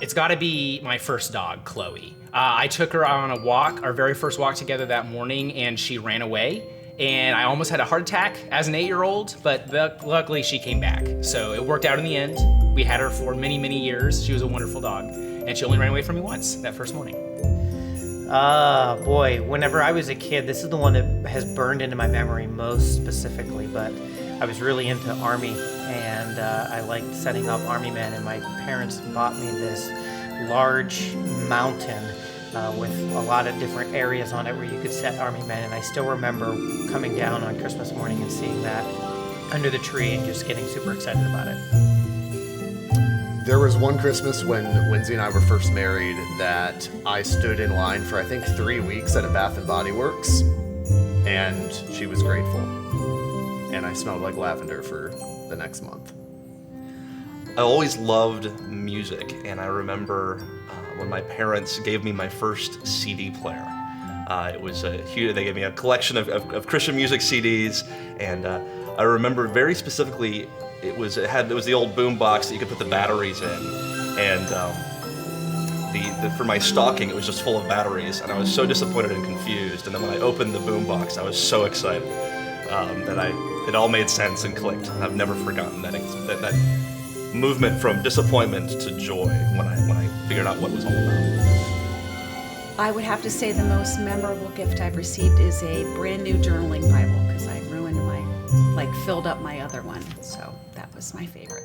It's got to be my first dog, Chloe. I took her on a walk, our very first walk together that morning, and she ran away. And I almost had a heart attack as an 8-year-old, but luckily she came back. So it worked out in the end. We had her for many, many years. She was a wonderful dog. And she only ran away from me once that first morning. Boy, whenever I was a kid, this is the one that has burned into my memory most specifically, but I was really into Army, and I liked setting up Army men, and my parents bought me this large mountain with a lot of different areas on it where you could set Army men, and I still remember coming down on Christmas morning and seeing that under the tree and just getting super excited about it. There was one Christmas when Lindsay and I were first married that I stood in line for I think 3 weeks at a Bath and Body Works, and she was grateful. And I smelled like lavender for the next month. I always loved music, and I remember when my parents gave me my first CD player. It was huge. They gave me a collection of Christian music CDs, and I remember very specifically it was the old boom box that you could put the batteries in, and for my stocking it was just full of batteries, and I was so disappointed and confused. And then when I opened the boom box, I was so excited that it all made sense and clicked. And I've never forgotten that movement from disappointment to joy when I figured out what it was all about. I would have to say the most memorable gift I've received is a brand new journaling Bible, because I filled up my other one, so that was my favorite.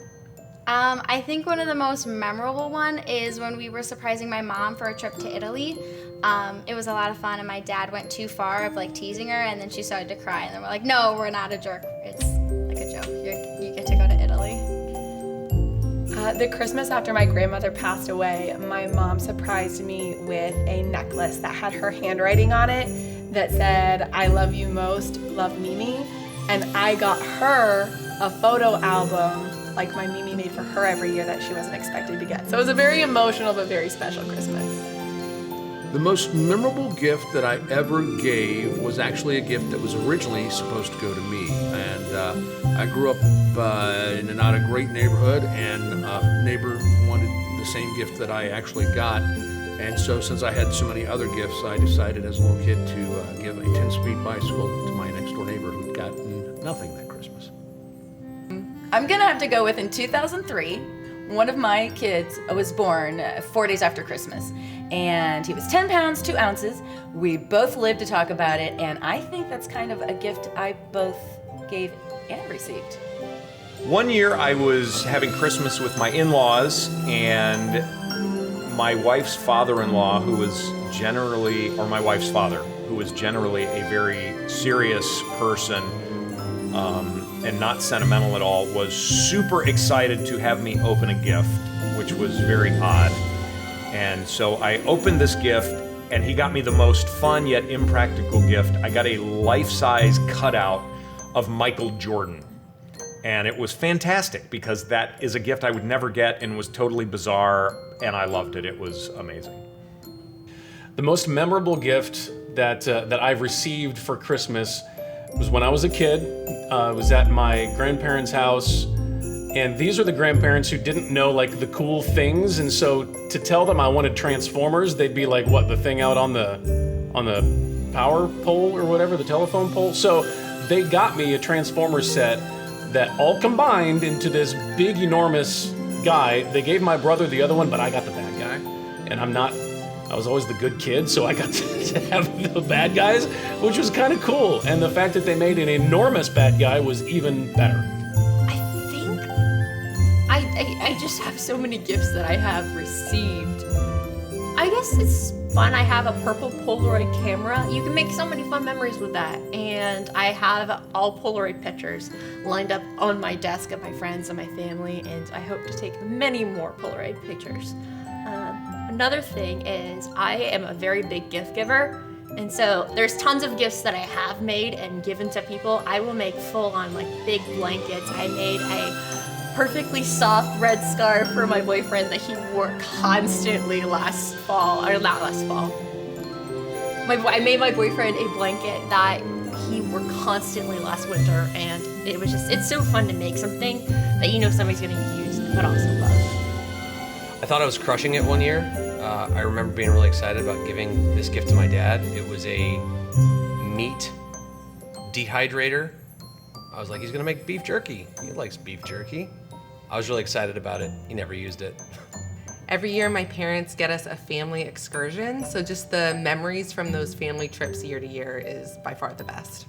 I think one of the most memorable one is when we were surprising my mom for a trip to Italy. It was a lot of fun, and my dad went too far of teasing her, and then she started to cry, and then we're like, no, we're not a jerk. It's like a joke. You get to go to Italy. The Christmas after my grandmother passed away, my mom surprised me with a necklace that had her handwriting on it that said, "I love you most, love Mimi." And I got her a photo album like my Mimi made for her every year that she wasn't expected to get. So it was a very emotional but very special Christmas. The most memorable gift that I ever gave was actually a gift that was originally supposed to go to me. And I grew up in not a great neighborhood, and a neighbor wanted the same gift that I actually got. And so since I had so many other gifts, I decided as a little kid to give a 10-speed bicycle to my next door neighbor who'd gotten nothing that Christmas. I'm gonna have to go with in 2003, one of my kids was born 4 days after Christmas, and he was 10 pounds, 2 ounces. We both lived to talk about it, and I think that's kind of a gift I both gave and received. One year I was having Christmas with my in-laws, and my wife's father-in-law, who was generally, or my wife's father, who was generally a very serious person, and not sentimental at all, was super excited to have me open a gift, which was very odd. And so I opened this gift, and he got me the most fun yet impractical gift. I got a life-size cutout of Michael Jordan. And it was fantastic because that is a gift I would never get and was totally bizarre, and I loved it. It was amazing. The most memorable gift that I've received for Christmas was when I was a kid. I was at my grandparents' house, and these are the grandparents who didn't know the cool things, and so to tell them I wanted Transformers, they'd be like, what, the thing out on the power pole or whatever, the telephone pole? So they got me a Transformers set that all combined into this big, enormous guy. They gave my brother the other one, but I got the bad guy, and I was always the good kid, so I got to have the bad guys, which was kind of cool. And the fact that they made an enormous bad guy was even better. I just have so many gifts that I have received. I guess it's fun. I have a purple Polaroid camera. You can make so many fun memories with that. And I have all Polaroid pictures lined up on my desk of my friends and my family, and I hope to take many more Polaroid pictures. Another thing is I am a very big gift giver, and so there's tons of gifts that I have made and given to people. I will make full-on big blankets. I made a perfectly soft red scarf for my boyfriend that he wore constantly last fall, or not last fall. I made my boyfriend a blanket that he wore constantly last winter, and it's so fun to make something that somebody's gonna use but also love. I thought I was crushing it one year. I remember being really excited about giving this gift to my dad. It was a meat dehydrator. I was like, he's gonna make beef jerky. He likes beef jerky. I was really excited about it. He never used it. Every year, my parents get us a family excursion, so just the memories from those family trips year to year is by far the best.